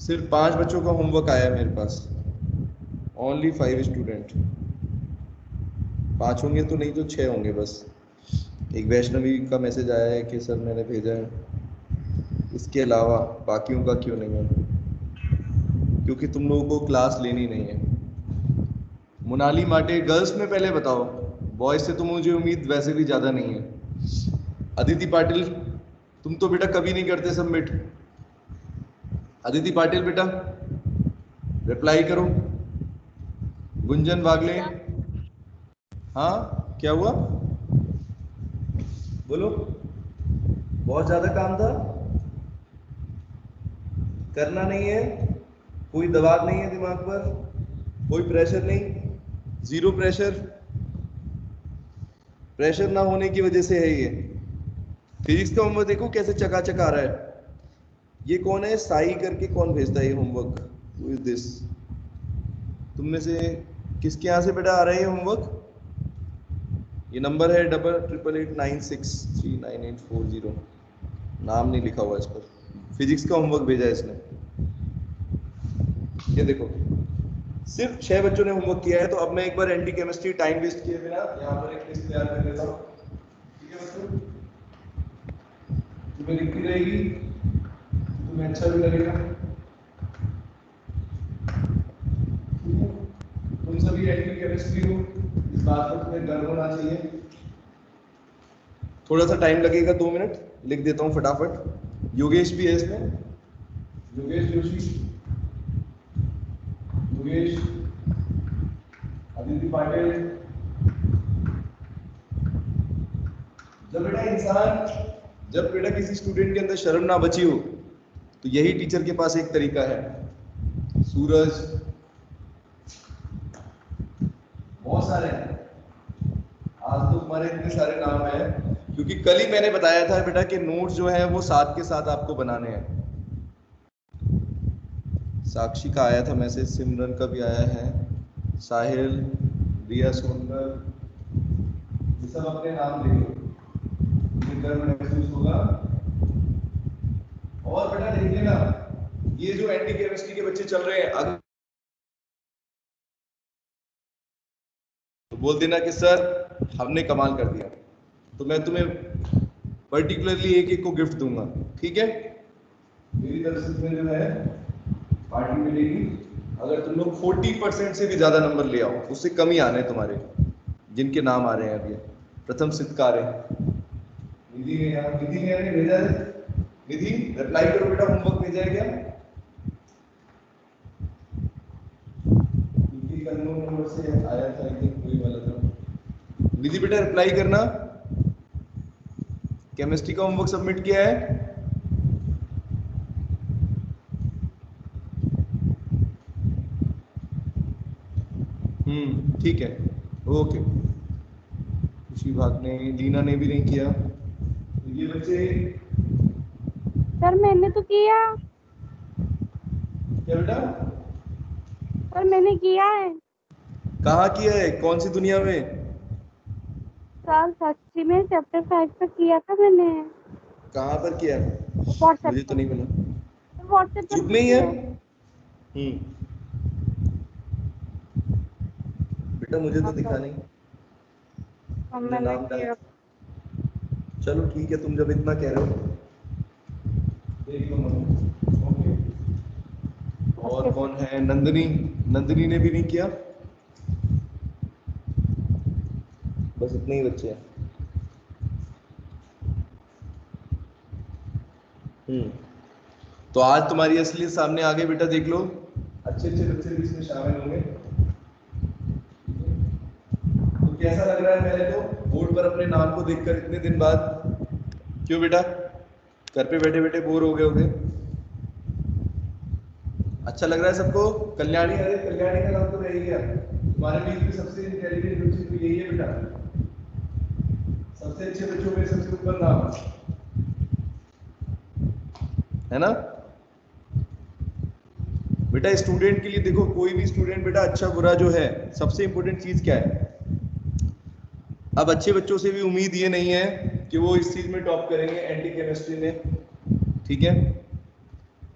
सिर्फ 5 बच्चों का होमवर्क आया है मेरे पास, ओनली 5 स्टूडेंट। 5 होंगे तो नहीं तो 6 होंगे बस। एक वैष्णवी का मैसेज आया है कि सर मैंने भेजा है, इसके अलावा बाकियों का क्यों नहीं है? क्योंकि तुम लोगों को क्लास लेनी नहीं है। मोनाली माटे, गर्ल्स में पहले बताओ, बॉयज से तो मुझे उम्मीद वैसे भी ज़्यादा नहीं है। अदिति पाटिल, तुम तो बेटा कभी नहीं करते सबमिट। अदिति पाटिल बेटा रिप्लाई करो। गुंजन वागले, हाँ क्या हुआ, बोलो। बहुत ज़्यादा काम था, करना नहीं है, कोई दबाव नहीं है दिमाग पर, कोई प्रेशर नहीं, जीरो प्रेशर। प्रेशर ना होने की वजह से है ये। फिजिक्स का होमवर्क देखो कैसे चकाचक आ रहा है। ये कौन है, साई करके कौन भेजता है ये होमवर्क? Who is this? तुम में से किसके यहाँ से बेटा आ रहा है ये होमवर्क? ये नंबर है 8889639840। नाम नहीं लिखा हुआ इस पर। फिजिक्स का होमवर्क भेजा है इसने। ये देखो, सिर्फ 6 बच्चों ने होमवर्क किया है। तो अब मैं एक बार एंटी केमिस्ट्री टाइम वेस्ट किए बिना यहाँ पर एक लिस्ट तैयार कर लेता हूँ। ठीक है बच्चों, तुम्हें लिखती रहेगी, तुम्हें अच्छा भी लगेगा। तुम सभी एंटी केमिस्ट्री हो, इस बात पर तुम्हें गर्व होना चाहिए। थोड़ा सा टाइम लगेगा, 2 मिनट, लिख देता हूँ फटाफट। योगेश भी है इसमें, योगेश जोशी, योगेश, अदिति पाटिल। जब बेटा किसी स्टूडेंट के अंदर शर्म ना बची हो तो यही टीचर के पास एक तरीका है। सूरज, बहुत सारे हैं, आज तो तुम्हारे इतने सारे नाम हैं क्योंकि कल ही मैंने बताया था बेटा कि नोट्स जो है वो साथ के साथ आपको बनाने हैं। साक्षी का आया था मैसेज, सिमरन का भी आया है, साहिल, रिया सोनकर, ये सब अपने नाम ले लो, मुझे गर्व महसूस होगा। और बेटा देख लेना, ये जो एंटी केमिस्ट्री के बच्चे चल रहे हैं, अगर तो बोल देना कि सर हमने कमाल कर दिया, तो मैं तुम्हें पर्टिकुलरली एक एक को गिफ्ट दूंगा। ठीक है, मेरी तरफ से तुम्हें जो है पार्टी मिलेगी अगर तुम लोग 40% से भी ज्यादा नंबर ले आओ। उससे कम ही आने तुम्हारे, जिनके नाम आ रहे हैं अभी। प्रथम सिद्धकार है निधि ने, यहाँ निधि ने भेजा है। निधि रिप्लाई करो बेटा, होमवर्क भेजा है क्या? निधि का नंबर से आया था, आई थिंक वही वाला था। निधि बेटा रिप्लाई करना, केमिस्ट्री का होमवर्क सबमिट किया है? ठीक है, ओके। खुशी भाग ने, लीना ने भी नहीं किया। ये बच्चे, सर मैंने तो किया। क्या बेटा? सर मैंने किया है। कहाँ किया है, कौन सी दुनिया में? सर सच्ची में चैप्टर 5 का किया था मैंने। कहाँ पर किया है? व्हाट्सएप मुझे तो पर। नहीं मिला। व्हाट्सएप पर ग्रुप भी में ही है? किया है। बेटा मुझे तो हाँ दिखा सर, नहीं, अब तुमने मैंने नाम डाल। किया। चलो ठीक है, तुम जब इतना कह रहे हो देख लो मम्मी। ओके। ओके और सर। कौन है? नंदिनी, नंदिनी ने भी नहीं किया। बस इतने ही बच्चे हैं। तो आज तुम्हारी असलियत सामने आ गई बेटा, देख लो। अच्छे अच्छे बच्चे भी इसमें शामिल होंगे। तो कैसा लग रहा है पहले तो बोर्ड पर अपने नाम को देखकर इतने दिन बाद? क्यों बेटा, घर पे बैठे बैठे बोर हो गए होगे? अच्छा लग रहा है सबको? कल्याणी, अरे कल्याणी का नाम तो रह ही गया। तुम्हारे बीच में सबसे इंटेलिजेंट बच्ची तो यही है बेटा, सबसे अच्छे बच्चों में सबसे ऊपर नाम है ना बेटा। स्टूडेंट के लिए देखो, कोई भी स्टूडेंट बेटा अच्छा बुरा जो है, सबसे इंपॉर्टेंट चीज क्या है? अब अच्छे बच्चों से भी उम्मीद ये नहीं है कि वो इस चीज में टॉप करेंगे, एंटी केमिस्ट्री में, ठीक है?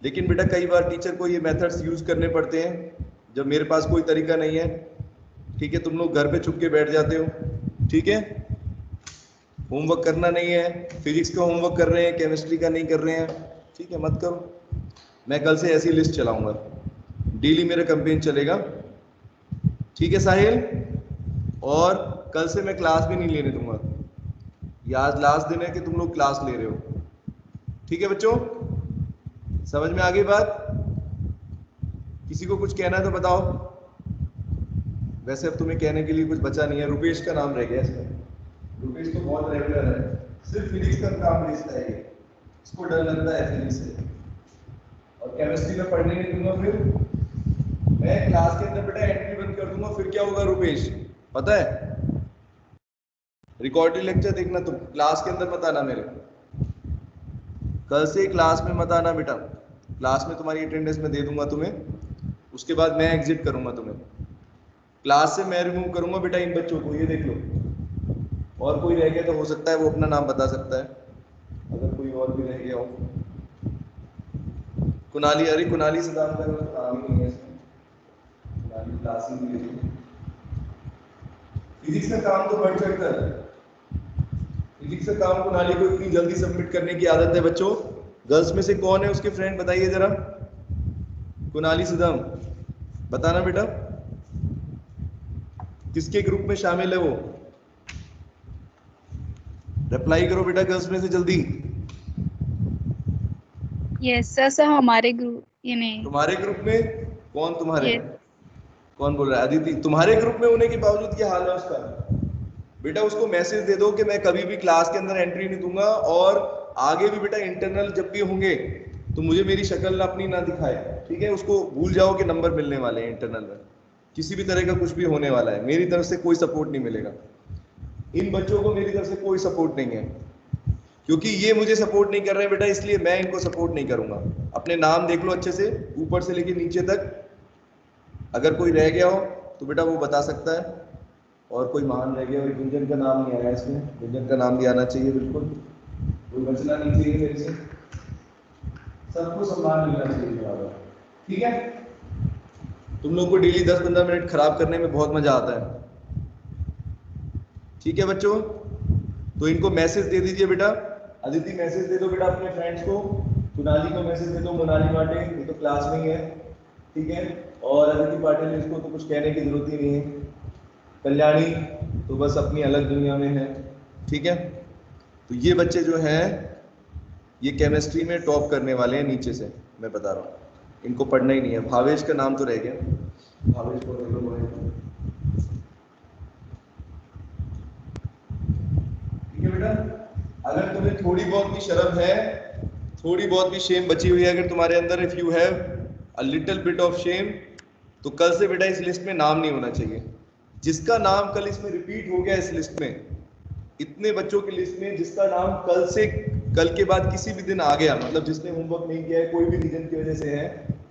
लेकिन बेटा कई बार टीचर को ये मेथड्स यूज करने पड़ते हैं जब मेरे पास कोई तरीका नहीं है। ठीक है, तुम लोग घर पे चुप के बैठ जाते हो। ठीक है, होमवर्क करना नहीं है, फिजिक्स का होमवर्क कर रहे हैं, केमिस्ट्री का नहीं कर रहे हैं। ठीक है, मत करो। मैं कल से ऐसी लिस्ट चलाऊंगा, डेली मेरा कैंपेन चलेगा। ठीक है साहिल, और कल से मैं क्लास भी नहीं लेने दूंगा। ये आज लास्ट दिन है कि तुम लोग क्लास ले रहे हो। ठीक है बच्चों, समझ में आ गई बात? किसी को कुछ कहना है तो बताओ। वैसे अब तुम्हें कहने के लिए कुछ बचा नहीं है। रुपेश का नाम रह गया इसमें। रुपेश तो बहुत रेगुलर है, सिर्फ फिजिक्स का काम भेजता है ये। इसको डर लगता है फिजिक्स से, और केमिस्ट्री में पढ़ने नहीं दूंगा। फिर मैं क्लास के अंदर बेटा एंट्री बंद कर दूंगा। फिर क्या होगा रुपेश पता है? रिकॉर्डेड लेक्चर देखना तुम, क्लास के अंदर मत आना मेरे। कल से क्लास में मत आना बेटा। क्लास में तुम्हारी अटेंडेंस में दे दूंगा तुम्हें, उसके बाद मैं एग्जिट करूंगा तुम्हें। क्लास से मैं रिमूव करूंगा बेटा इन बच्चों को, ये देख लो। और कोई रह गया तो हो सकता है वो अपना नाम बता सकता है, अगर कोई और भी रह गया हो। कुनाली, अरे कुनाली सदाम का नाम ही नहीं है इसमें। कुनाली क्लास ही नहीं लेती। फिजिक्स का काम तो बढ़ चढ़ कर, फिजिक्स का काम कुनाली को इतनी जल्दी सबमिट करने की आदत है बच्चों। गर्ल्स में से कौन है उसके फ्रेंड, बताइए जरा। कुनाली सदाम बताना बेटा, किसके ग्रुप में शामिल है वो? रिप्लाई करो बेटा गर्ल्स में से जल्दी। यस सर, हमारे ग्रुप, ये नहीं। तुम्हारे ग्रुप में कौन? तुम्हारे Yes. कौन बोल रहा है? अदिति। तुम्हारे ग्रुप में होने के बावजूद क्या हाल है उसका? बेटा उसको मैसेज दे दो कि मैं कभी भी क्लास के अंदर एंट्री नहीं दूंगा, और आगे भी बेटा इंटरनल जब भी होंगे तो मुझे मेरी शक्ल अपनी ना दिखाए। ठीक है, उसको भूल जाओ कि नंबर मिलने वाले हैं इंटरनल में। किसी भी तरह का कुछ भी होने वाला है, मेरी तरफ से कोई सपोर्ट नहीं मिलेगा। इन बच्चों को मेरी तरफ से कोई सपोर्ट नहीं है, क्योंकि ये मुझे सपोर्ट नहीं कर रहे हैं बेटा, इसलिए मैं इनको सपोर्ट नहीं करूंगा। अपने नाम देख लो अच्छे से, ऊपर से लेके नीचे तक। अगर कोई रह गया हो तो बेटा वो बता सकता है, और कोई महान रह गया हो। गुंजन का नाम नहीं आया इसमें, गुंजन का नाम भी आना चाहिए बिल्कुल। कोई बचना नहीं चाहिए मेरे से, सबको सम्मान मिलना चाहिए बराबर। ठीक है, तुम लोग को डेली 10-15 मिनट खराब करने में बहुत मजा आता है। ठीक है बच्चों, तो इनको मैसेज दे दीजिए बेटा। अदिति मैसेज दे दो बेटा अपने फ्रेंड्स को, कुनाली को मैसेज दे दो, मोनाली पाटिल ये तो क्लास में ही है। ठीक है, और अदिति पाटिल इसको तो कुछ कहने की जरूरत ही नहीं है। कल्याणी तो बस अपनी अलग दुनिया में है। ठीक है, तो ये बच्चे जो हैं ये केमिस्ट्री में टॉप करने वाले हैं नीचे से, मैं बता रहा हूँ। इनको पढ़ना ही नहीं है। भावेश का नाम तो रह गया, भावेश को देख लो। ठीक है बेटा, अगर तुम्हें थोड़ी बहुत भी शर्म है, थोड़ी बहुत भी शेम बची हुई है अगर तुम्हारे अंदर, if you have a little bit of shame, तो कल से बेटा इस लिस्ट में नाम नहीं होना चाहिए। जिसका नाम कल इसमें रिपीट हो गया इस लिस्ट में, इतने बच्चों की लिस्ट में जिसका नाम कल से, कल के बाद किसी भी दिन आ गया, मतलब जिसने होमवर्क नहीं किया है, कोई भी रीजन की वजह से है,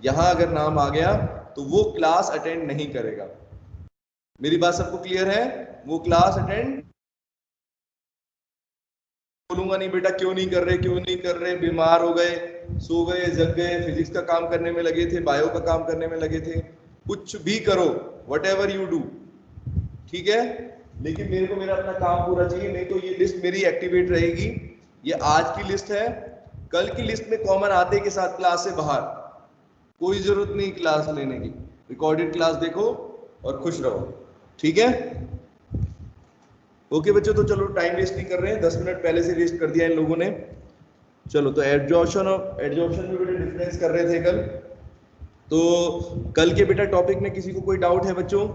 यहां अगर नाम आ गया तो वो क्लास अटेंड नहीं करेगा। मेरी बात सबको क्लियर है? वो क्लास अटेंड, बोलूंगा नहीं बेटा क्यों नहीं कर रहे, क्यों नहीं कर रहे, बीमार हो गए, सो गए, जग गए, फिजिक्स का काम करने में लगे थे, बायो का काम करने में लगे थे, कुछ भी करो, व्हाटएवर यू डू। ठीक है, लेकिन मेरे को मेरा अपना काम पूरा चाहिए, नहीं तो ये लिस्ट मेरी एक्टिवेट रहेगी। ये आज की लिस्ट है, कल की लिस्ट में कॉमन आते के साथ क्लास से बाहर, कोई जरूरत नहीं क्लास लेने की। रिकॉर्डेड क्लास देखो और खुश रहो। ठीक है, ओके बच्चों, तो चलो टाइम वेस्ट नहीं कर रहे हैं, 10 मिनट पहले से वेस्ट कर दिया इन लोगों ने। चलो, तो एडजॉर्प्शन और एडजॉर्प्शन में बेटा डिफरेंस कर रहे थे कल। तो कल के बेटा टॉपिक में किसी को कोई डाउट है बच्चों,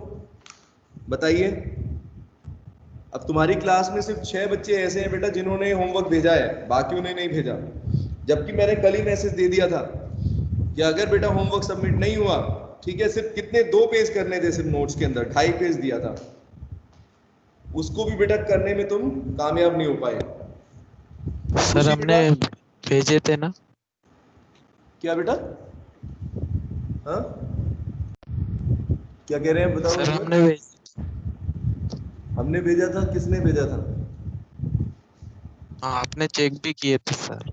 बताइए। अब तुम्हारी क्लास में सिर्फ 6 बच्चे ऐसे हैं बेटा जिन्होंने होमवर्क भेजा है, बाकियों ने नहीं भेजा। जबकि मैंने कल ही मैसेज दे दिया था कि अगर बेटा होमवर्क सबमिट नहीं हुआ, ठीक है, सिर्फ कितने 2 पेज करने थे, सिर्फ नोट्स के अंदर 2.5 पेज दिया था, उसको भी बेटा करने में तुम कामयाब नहीं हो पाए। सर हमने भेजे थे ना। क्या बेटा? हाँ, क्या कह रहे हैं बताओ। सर हमने भेजा था, किसने भेजा था? हाँ, आपने चेक भी किए थे सर।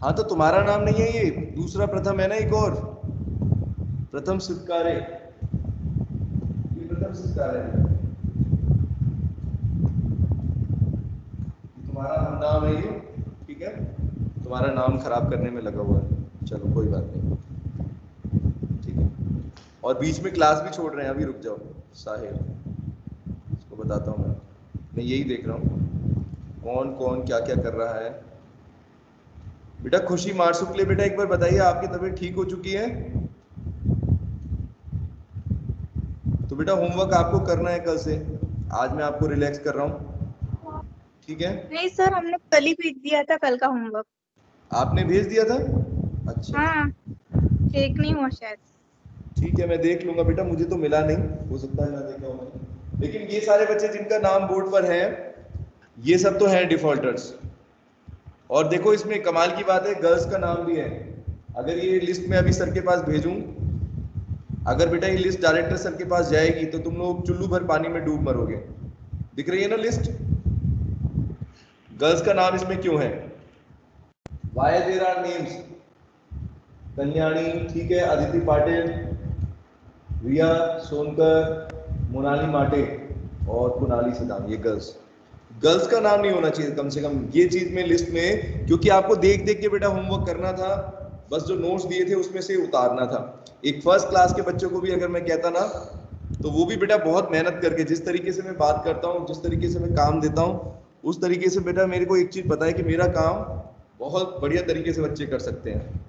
हाँ तो तुम्हारा नाम नहीं है ये, दूसरा प्रथम है ना एक और, प्रथम सिद्धकारे, ये प्रथम सिद्धकारे है, तुम्हारा नाम है ये, ठीक है, तुम्हारा नाम खराब करने में लगा हुआ है, चलो कोई बात नहीं, ठीक है। और बीच में क्लास भी छोड़ रहे हैं, अभी रुक जाओ साहिल, इसको बताता हूँ मैं यही देख रहा हूँ कौन कौन क्या क्या कर रहा है। बेटा खुशी मारसुकले, बेटा एक बार बताइए आपकी तबीयत ठीक हो चुकी है? तो बेटा होमवर्क आपको करना है कल से, आज मैं आपको रिलैक्स कर रहा हूँ, ठीक है? नहीं सर, हमने कल ही भेज दिया था कल का होमवर्क। आपने भेज दिया था? अच्छा हाँ, चेक नहीं हुआ शायद। ठीक है, मैं देख लूंगा बेटा, मुझे तो मिला नहीं, हो सकता है ना देखा हो मैंने। लेकिन ये सारे बच्चे जिनका नाम बोर्ड पर है, ये सब तो हैं डिफॉल्टर्स। और देखो इसमें कमाल की बात है, गर्ल्स का नाम भी है। अगर ये लिस्ट में अभी सर के पास भेजूं, अगर बेटा ये लिस्ट डायरेक्टर सर के पास जाएगी तो तुम लोग चुल्लू भर पानी में डूब मरोगे। दिख रही है ना लिस्ट? गर्ल्स का नाम इसमें क्यों है? Why there are names? Kalyani, ठीक है, अदिति पाटिल, रिया सोनकर, मोनाली माटे और कुणाली सदाम, ये गर्ल्स। गर्ल्स का नाम नहीं होना चाहिए कम से कम ये चीज में लिस्ट में, क्योंकि आपको देख देख के बेटा होमवर्क करना था, बस जो नोट्स दिए थे उसमें से उतारना था। एक फर्स्ट क्लास के बच्चों को भी अगर मैं कहता ना, तो वो भी बेटा बहुत मेहनत करके, जिस तरीके से मैं बात करता हूँ, जिस तरीके से मैं काम देता हूँ, उस तरीके से बेटा मेरे को एक चीज पता है कि मेरा काम बहुत बढ़िया तरीके से बच्चे कर सकते हैं।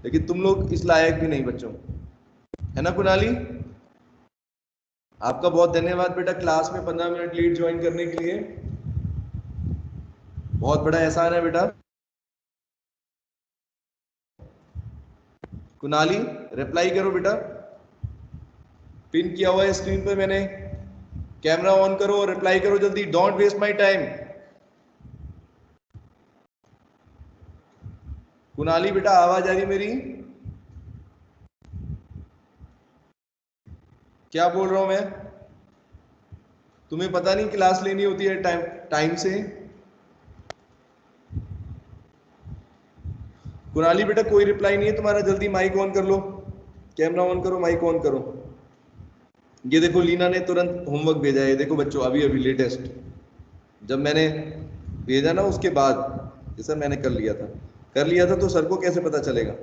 लेकिन तुम लोग इस लायक भी नहीं बच्चों, है ना कुणाली? आपका बहुत धन्यवाद बेटा क्लास में 15 मिनट लेट ज्वाइन करने के लिए, बहुत बड़ा एहसान है बेटा। कुणाली रिप्लाई करो बेटा, पिन किया हुआ है स्क्रीन पे मैंने, कैमरा ऑन करो और रिप्लाई करो जल्दी, डोंट वेस्ट माय टाइम। कुणाली बेटा आवाज आ रही मेरी? क्या बोल रहा हूं मैं? तुम्हें पता नहीं क्लास लेनी होती है टाइम से? कुणाली बेटा कोई रिप्लाई नहीं है तुम्हारा, जल्दी माइक ऑन कर लो, कैमरा ऑन करो, माइक ऑन करो। ये देखो लीना ने तुरंत होमवर्क भेजा है, देखो बच्चों अभी अभी लेटेस्ट, जब मैंने भेजा ना उसके बाद, जैसा मैंने कर लिया था तो सर को कैसे पता चलेगा?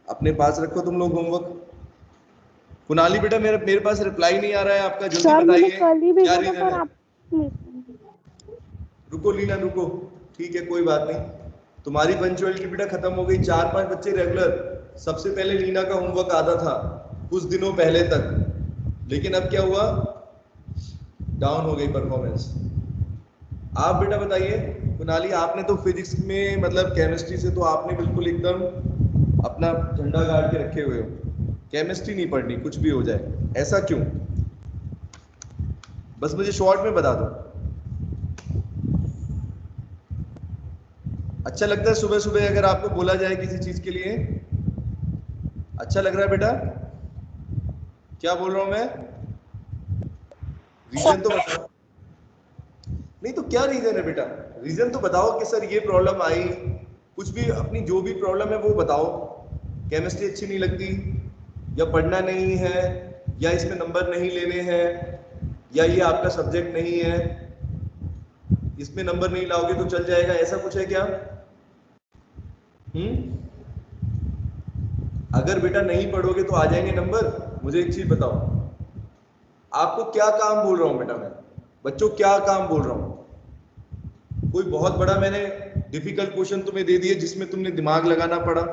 अपने पास रखो तुम लोग होमवर्क। कुणाली बेटा मेरे पास रिप्लाई नहीं आ रहा है आपका, जल्दी बताइए क्या रीजन है? रुको लीना रुको, ठीक है कोई बात नहीं, तुम्हारी पंचुअलिटी बेटा खत्म हो गई। 4-5 बच्चे रेगुलर, सबसे पहले लीना का होमवर्क आता था कुछ दिनों पहले तक, लेकिन अब क्या हुआ? डाउन हो गई परफॉर्मेंस। आप बेटा बताइए कुणाली, आपने तो फिजिक्स में मतलब केमिस्ट्री से तो आपने बिल्कुल एकदम अपना झंडा गाड़ के रखे हुए हो, केमिस्ट्री नहीं पढ़नी कुछ भी हो जाए, ऐसा क्यों? बस मुझे शॉर्ट में बता दो। अच्छा लगता है सुबह सुबह अगर आपको बोला जाए किसी चीज के लिए? अच्छा लग रहा है बेटा? क्या बोल रहा हूं मैं? रीजन तो बताओ। नहीं तो क्या रीजन है बेटा? रीजन तो बताओ कि सर ये प्रॉब्लम आई, कुछ भी अपनी जो भी प्रॉब्लम है वो बताओ। केमिस्ट्री अच्छी नहीं लगती, या पढ़ना नहीं है, या इसमें नंबर नहीं लेने हैं, या ये आपका सब्जेक्ट नहीं है, इसमें नंबर नहीं लाओगे तो चल जाएगा, ऐसा कुछ है क्या? अगर बेटा नहीं पढ़ोगे तो आ जाएंगे नंबर? मुझे एक चीज बताओ, आपको क्या काम बोल रहा हूं बेटा मैं? बच्चों क्या काम बोल रहा हूं? कोई बहुत बड़ा मैंने डिफिकल्ट क्वेश्चन तुम्हें दे दिए जिसमें तुमने दिमाग लगाना पड़ा?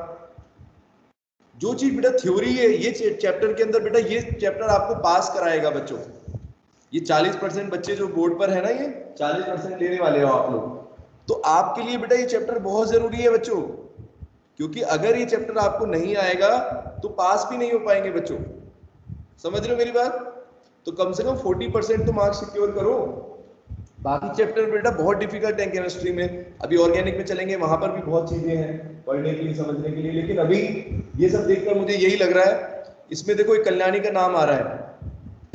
जो चीज बेटा थ्योरी है, ये चैप्टर के अंदर बेटा, ये चैप्टर आपको पास कराएगा बच्चों। ये 40% बच्चे जो बोर्ड पर है ना, ये 40% लेने वाले हो आप लोग, तो आपके लिए बेटा ये चैप्टर बहुत जरूरी है बच्चों, क्योंकि अगर ये चैप्टर आपको नहीं आएगा तो पास भी नहीं हो पाएंगे बच्चों। समझ रहे हो मेरी बात? तो कम से कम 40% तो मार्क्स सिक्योर करो। बाकी चैप्टर बेटा बहुत डिफिकल्ट है केमिस्ट्री में, अभी ऑर्गेनिक में चलेंगे, वहां पर भी बहुत चीजें हैं पढ़ने के लिए, समझने के लिए, लेकिन अभी ये सब देखकर मुझे यही लग रहा है। इसमें देखो एक कल्याणी का नाम आ रहा है,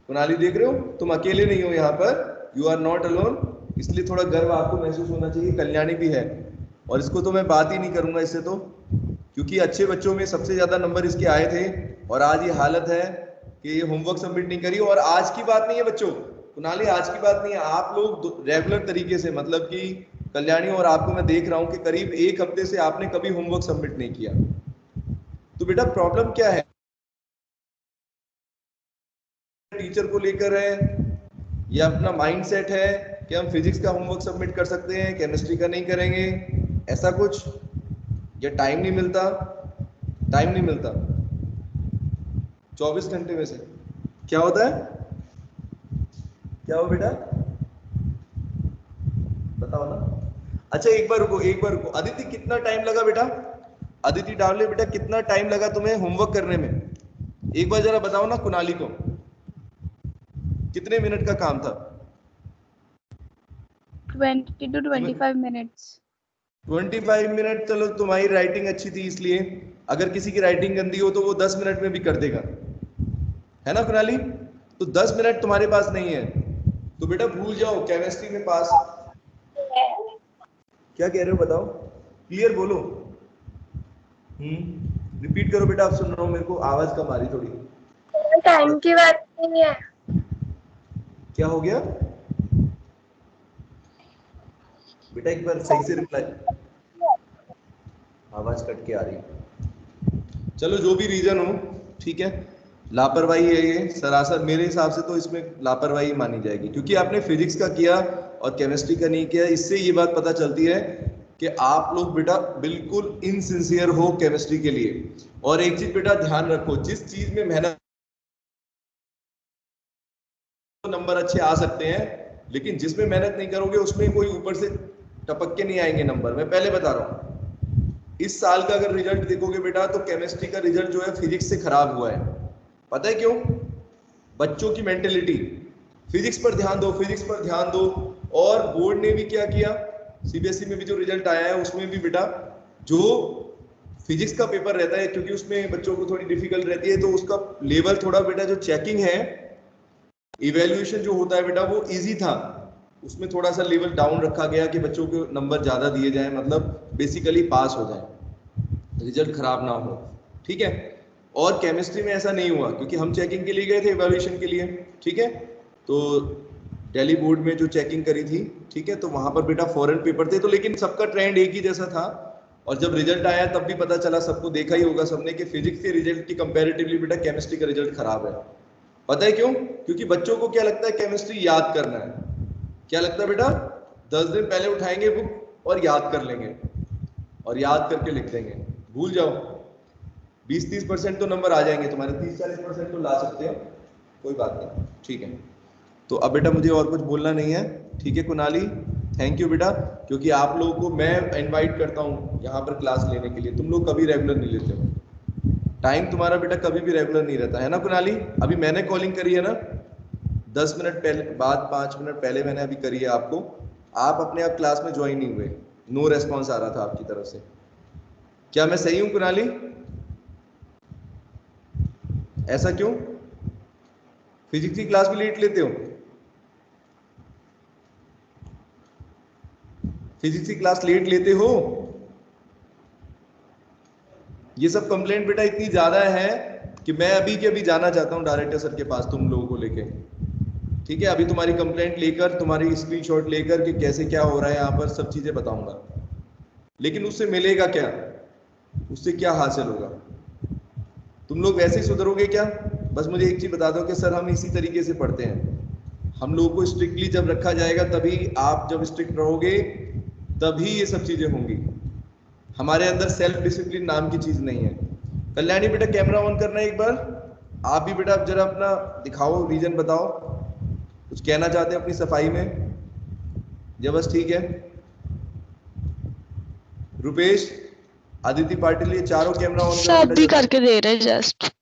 कुणाली देख रहे हो, तुम अकेले नहीं हो यहाँ पर, यू आर नॉट अलोन, इसलिए थोड़ा गर्व आपको महसूस होना चाहिए, कल्याणी भी है। और इसको तो मैं बात ही नहीं करूंगा इससे तो, क्योंकि अच्छे बच्चों में सबसे ज्यादा नंबर इसके आए थे और आज ये हालत है कि ये होमवर्क सबमिट नहीं करी। और आज की बात नहीं है बच्चों, कुणाली आज की बात नहीं है, आप लोग रेगुलर तरीके से, मतलब कि कल्याणी और आपको मैं देख रहा हूं कि करीब एक हफ्ते से आपने कभी होमवर्क सबमिट नहीं किया। तो बेटा प्रॉब्लम क्या है, टीचर को लेकर है या अपना माइंडसेट है कि हम फिजिक्स का होमवर्क सबमिट कर सकते हैं, केमिस्ट्री का नहीं करेंगे, ऐसा कुछ, या टाइम नहीं मिलता? टाइम नहीं मिलता 24 घंटे में से क्या होता है, क्या हो बेटा बताओ ना। अच्छा एक बार रुको, अदिति कितना टाइम लगा बेटा, अदिति डावले बेटा कितना टाइम लगा तुम्हें होमवर्क करने में, एक बार जरा बताओ ना कुणाली को, कितने मिनट का काम था? 20 to 25 minutes. 25 मिनट। चलो तुम्हारी राइटिंग अच्छी थी इसलिए, अगर किसी की राइटिंग गंदी हो तो वो 10 मिनट में भी कर देगा, है ना कुणाली? तो 10 मिनट तुम्हारे पास नहीं है तो बेटा भूल जाओ, केमिस्ट्री में पास। क्या कह रहे हो बताओ, क्लियर बोलो। रिपीट करो बेटा, आप सुन रहा हूँ, मेरे को आवाज कम आ रही थोड़ी। टाइम की बात नहीं है। क्या हो गया बेटा, एक बार सही से रिप्लाई, आवाज कट के आ रही है। चलो जो भी रीजन हो, ठीक है, लापरवाही है ये सरासर, मेरे हिसाब से तो इसमें लापरवाही मानी जाएगी, क्योंकि आपने फिजिक्स का किया और केमिस्ट्री का नहीं किया। इससे ये बात पता चलती है कि आप लोग बेटा बिल्कुल इनसिंसियर हो केमिस्ट्री के लिए। और एक चीज बेटा ध्यान रखो, जिस चीज में मेहनत, नंबर अच्छे आ सकते हैं, लेकिन जिसमें मेहनत नहीं करोगे उसमें कोई ऊपर से टपक के नहीं आएंगे नंबर, मैं पहले बता रहा हूँ। इस साल का अगर रिजल्ट देखोगे बेटा तो केमिस्ट्री का रिजल्ट जो है फिजिक्स से खराब हुआ है। पता है क्यों? बच्चों की मेंटेलिटी, फिजिक्स पर ध्यान दो, फिजिक्स पर ध्यान दो। और बोर्ड ने भी क्या किया, सीबीएसई में भी जो रिजल्ट आया है उसमें भी बेटा जो फिजिक्स का पेपर रहता है, क्योंकि उसमें बच्चों को थोड़ी डिफिकल्ट रहती है, तो उसका लेवल थोड़ा बेटा, जो चेकिंग है, इवेल्युएशन जो होता है बेटा वो इजी था, उसमें थोड़ा सा लेवल डाउन रखा गया कि बच्चों को नंबर ज्यादा दिए जाए, मतलब बेसिकली पास हो जाए, रिजल्ट खराब ना हो, ठीक है। और केमिस्ट्री में ऐसा नहीं हुआ, क्योंकि हम चेकिंग के लिए गए थे, इवैल्यूएशन के लिए, ठीक है। तो दिल्ली बोर्ड में जो चेकिंग करी थी, ठीक है, तो वहां पर बेटा फॉरेन पेपर थे, तो लेकिन सबका ट्रेंड एक ही जैसा था। और जब रिजल्ट आया तब भी पता चला, सबको देखा ही होगा सबने, कि फिजिक्स के रिजल्ट की कंपैरेटिवली बेटा केमिस्ट्री का रिजल्ट खराब है। पता है क्यों? क्योंकि बच्चों को क्या लगता है, केमिस्ट्री याद करना है। क्या लगता है बेटा? 10 दिन पहले उठाएंगे बुक और याद कर लेंगे, और याद करके लिख देंगे, भूल जाओ। 20-30% तो नंबर आ जाएंगे तुम्हारे, 30-40% तो ला सकते हो, कोई बात नहीं, ठीक है। तो अब बेटा मुझे और कुछ बोलना नहीं है, ठीक है कुणाली, थैंक यू बेटा, क्योंकि आप लोगों को मैं इनवाइट करता हूँ यहाँ पर क्लास लेने के लिए, तुम लोग कभी रेगुलर नहीं लेते हो, टाइम तुम्हारा बेटा कभी भी रेगुलर नहीं रहता है ना कुणाली। अभी मैंने कॉलिंग करी है ना 10 मिनट पहले, बाद 5 मिनट पहले मैंने अभी करी है आपको, आप अपने आप क्लास में ज्वाइन नहीं हुए, नो रेस्पॉन्स आ रहा था आपकी तरफ से। क्या मैं सही हूं कुणाली? ऐसा क्यों? फिजिक्स की क्लास भी लेट लेते हो? फिजिक्स की क्लास लेट लेते हो? ये सब कंप्लेंट बेटा इतनी ज्यादा है कि मैं अभी के अभी जाना चाहता हूं डायरेक्टर सर के पास तुम लोगों को लेके, ठीक है। अभी तुम्हारी कंप्लेंट लेकर, तुम्हारी स्क्रीनशॉट लेकर कि कैसे क्या हो रहा है यहाँ पर, सब चीजें बताऊंगा। लेकिन उससे मिलेगा क्या? उससे क्या हासिल होगा? तुम लोग वैसे ही सुधरोगे क्या? बस मुझे एक चीज बता दो कि सर हम इसी तरीके से पढ़ते हैं, हम लोगों को स्ट्रिक्टली जब रखा जाएगा तभी, आप जब स्ट्रिक्ट रहोगे तभी ये सब चीजें होंगी। हमारे अंदर सेल्फ डिसिप्लिन नाम की चीज नहीं है। कल्याणी बेटा कैमरा ऑन करना है एक बार, आप भी बेटा जरा अपना दिखाओ, रीजन बताओ, कुछ कहना चाहते हैं अपनी सफाई में, या बस ठीक है। रुपेश, आदित्य पाटिल, ये चारों कैमरा ऑन करो सब बेटा भी जरा। करके दे रहे जस्ट,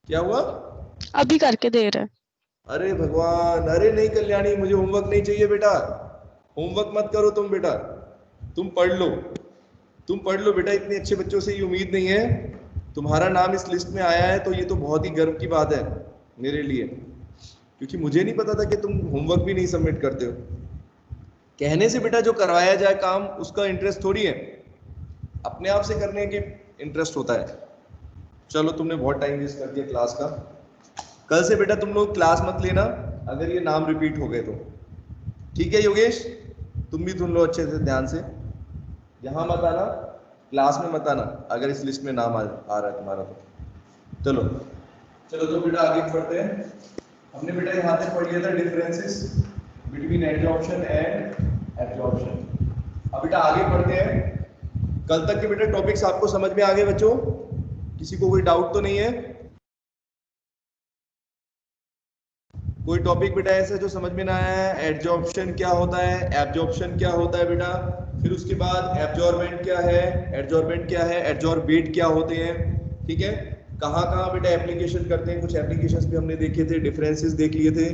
क्या हुआ? अभी करके दे रहे। अरे भगवान, अरे नहीं कल्याणी, मुझे होमवर्क नहीं चाहिए बेटा, होमवर्क मत करो तुम बेटा, तुम पढ़ लो, तुम पढ़ लो बेटा, इतने अच्छे बच्चों से ये उम्मीद नहीं है। तुम्हारा नाम इस लिस्ट में आया है तो ये तो बहुत ही गर्व की बात है मेरे लिए, क्योंकि मुझे नहीं पता था कि तुम होमवर्क भी नहीं सबमिट करते हो। कहने से बेटा जो करवाया जाए काम उसका इंटरेस्ट थोड़ी है, अपने आप से करने के इंटरेस्ट होता है। चलो तुमने बहुत टाइम वेस्ट कर दिया क्लास का। कल से बेटा तुम लोग क्लास मत लेना अगर ये नाम रिपीट हो गए तो, ठीक है योगेश? तुम भी सुन लो अच्छे से ध्यान से, यहाँ मत आना, क्लास में मत आना अगर इस लिस्ट में नाम आ रहा है तुम्हारा तो। चलो चलो तो बेटा आगे बढ़ते हैं। हमने बेटा यहाँ तक पढ़ लिया था differences between adsorption and absorption. अब बेटा आगे बढ़ते हैं। कल तक के बेटा टॉपिक्स आपको समझ में आ गए बच्चों? किसी को कोई डाउट तो नहीं है? कोई टॉपिक बेटा ऐसा जो समझ में ना आया है? एडजॉर्प्शन क्या होता है, एब्जॉर्प्शन क्या होता है बेटा, फिर उसके बाद एब्जॉर्बेंट क्या है, एडजॉर्बेंट क्या है, एडजॉर्बेट क्या होते हैं, ठीक है? कहाँ कहाँ बेटा एप्लीकेशन करते हैं, कुछ एप्लीकेशंस भी हमने देखे थे, डिफरेंसेस देख लिए थे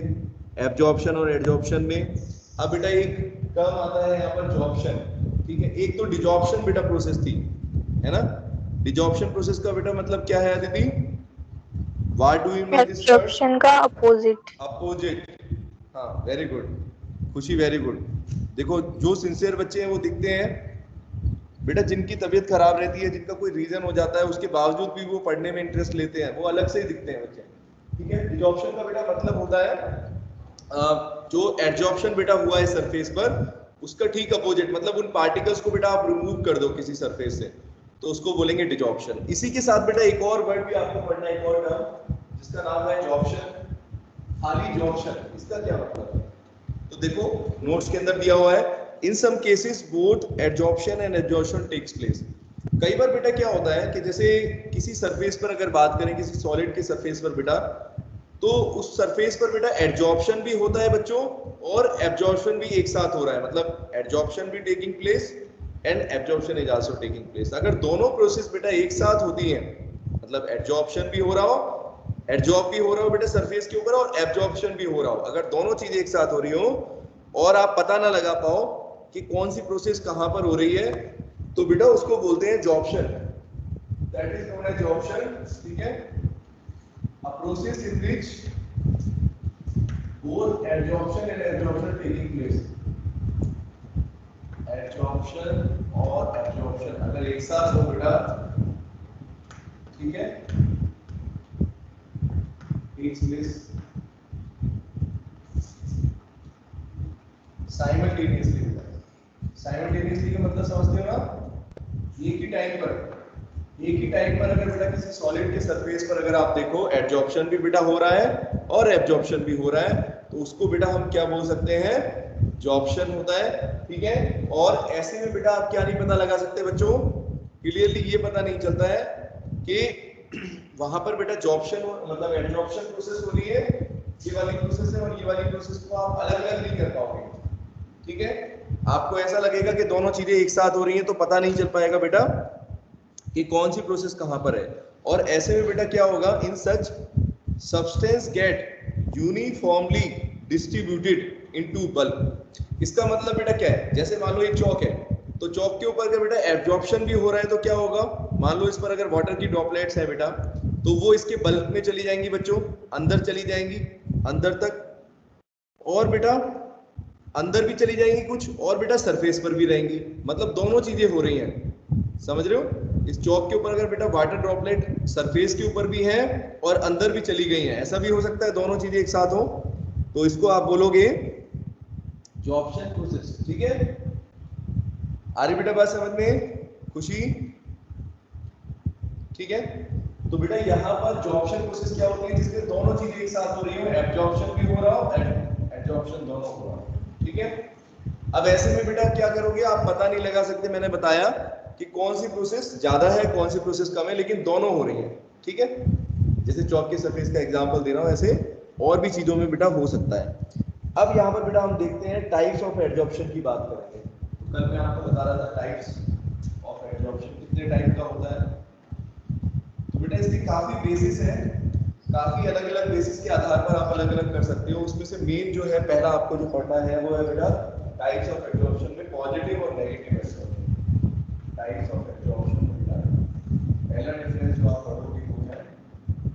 एब्जॉर्प्शन और एडजॉर्प्शन में। अब बेटा एक टर्म आता है यहाँ पर जॉर्प्शन, ठीक है? एक तो डिजॉर्प्शन बेटा प्रोसेस थी, है ना? डिजॉर्प्शन प्रोसेस का बेटा मतलब क्या है Aditi? What do you mean this word? Absorption का अपोजिट। अपोजिट, हाँ वेरी गुड खुशी, वेरी गुड। देखो जो सिंसियर बच्चे हैं वो दिखते हैं बेटा, जिनकी तबीयत खराब रहती है, जिनका कोई रीजन हो जाता है, उसके बावजूद भी वो पढ़ने में इंटरेस्ट लेते हैं, वो अलग से ही दिखते हैं बच्चे, ठीक है? डिजॉर्प्शन का बेटा मतलब होता है जो एडजॉर्प्शन बेटा हुआ है सरफेस पर, उसका ठीक अपोजिट, मतलब उन पार्टिकल्स को बेटा आप रिमूव कर दो किसी सरफेस से, तो उसको बोलेंगे डिजॉर्प्शन। इसी के साथ बेटा एक और वर्ड भी आपको पढ़ना है, एक और टर्म जिसका नाम है जॉर्प्शन, खाली जॉर्प्शन। इसका क्या मतलब है? तो देखो नोट्स के अंदर दिया हुआ है, in some cases both adsorption and absorption takes place. कई बार बेटा क्या होता है कि जैसे किसी सरफेस पर अगर बात करें, किसी सॉलिड के सरफेस पर बेटा, तो उस सरफेस पर बेटा एडजॉर्प्शन भी होता है बच्चों और एब्जॉर्प्शन भी एक साथ हो रहा है, मतलब एडजॉर्प्शन भी taking place and absorption is also taking place. अगर दोनों प्रोसेस बेटा एक साथ होती हैं, मतलब एडजॉर्प्शन भी हो रहा हो, एडजॉर्ब भी हो रहा हो बेटा सरफेस के ऊपर, और एब्जॉर्प्शन भी हो रहा हो, अगर दोनों चीजें एक साथ हो रही हो और आप पता ना लगा पाओ कि कौन सी प्रोसेस कहां पर हो रही है, तो बेटा उसको बोलते हैं जॉर्प्शन, दैट इज नोन एज जॉर्प्शन, ठीक है? A process in which both adsorption and absorption taking place. Adsorption और एब्जॉर्प्शन अगर एक साथ हो बेटा, ठीक है, takes place simultaneously। साइमल्टेनियसली का मतलब समझते हो ना? एक ही टाइम पर अगर बेटा किसी सॉलिड के सरफेस पर अगर आप देखो एडजॉर्प्शन भी बेटा हो रहा है और एब्जॉर्प्शन भी हो रहा है, तो उसको बेटा हम क्या बोल सकते हैं? जॉर्प्शन होता है, ठीक है? और ऐसे में बेटा आप क्या नहीं पता लगा सकते बच्चों? क्लियरली ये पता नहीं चलता है कि वहां पर बेटा जॉर्प्शन मतलब एडजॉर्प्शन प्रोसेस हो रही है, ये वाली प्रोसेस है, और ये वाली प्रोसेस को आप अलग अलग नहीं कर पाओगे, ठीक है? आपको ऐसा लगेगा कि दोनों चीजें एक साथ हो रही हैं, तो पता नहीं चल पाएगा बेटा कि कौन सी प्रोसेस कहां पर है। और ऐसे में बेटा क्या होगा? In such substance get uniformly distributed into bulk. इसका मतलब बेटा क्या है? जैसे मान लो एक चौक है, तो चौक के ऊपर अगर बेटा एब्जॉर्प्शन भी हो रहा है तो क्या होगा? मान लो इस पर अगर वाटर की ड्रॉपलेट्स है बेटा, तो वो इसके बल्क में चली जाएंगी बच्चों, अंदर चली जाएंगी, अंदर तक, और बेटा अंदर भी चली जाएंगी कुछ, और बेटा सरफेस पर भी रहेंगी, मतलब दोनों चीजें हो रही हैं, समझ रहे हो? इस चौक के ऊपर अगर बेटा वाटर ड्रॉपलेट सरफेस के ऊपर भी है और अंदर भी चली गई हैं, ऐसा भी हो सकता है दोनों चीजें एक साथ हो, तो इसको आप बोलोगे जॉर्प्शन प्रोसेस, ठीक है? आ रही बेटा बात समझ में? खुशी, ठीक है? तो बेटा यहाँ पर जॉर्प्शन प्रोसेस क्या होती है? जिसमें दोनों चीजें एक साथ हो रही हो, एब्जॉर्प्शन भी हो रहा हो, एडजॉर्प्शन दोनों हो रहा हो, ठीक है? अब ऐसे में बेटा क्या करोगे? आप पता नहीं लगा सकते, मैंने बताया कि कौन सी प्रोसेस ज्यादा है, कौन सी प्रोसेस कम है, लेकिन दोनों हो रही है, ठीक है? जैसे चौक के सरफेस का एग्जांपल दे रहा हूं, ऐसे और भी चीजों में बेटा हो सकता है। अब यहाँ पर बेटा हम देखते हैं टाइप्स ऑफ एडजॉर्प्शन की बात करेंगे। तो कल मैं आपको बता रहा था टाइप्स ऑफ एडजॉर्प्शन कितने टाइप का होता है। तो बेटा इसकी काफी बेसिस है, काफी अलग अलग बेसिस के आधार पर आप अलग अलग कर सकते हो। उसमें से मेन जो है पहला आपको जो पढ़ना है वो है बेटा टाइप्स ऑफ एडजॉर्प्शन में पॉजिटिव और negative adsorption. Types of adsorption बेटा पहला डिफरेंस जो आप पढ़ोगे वो है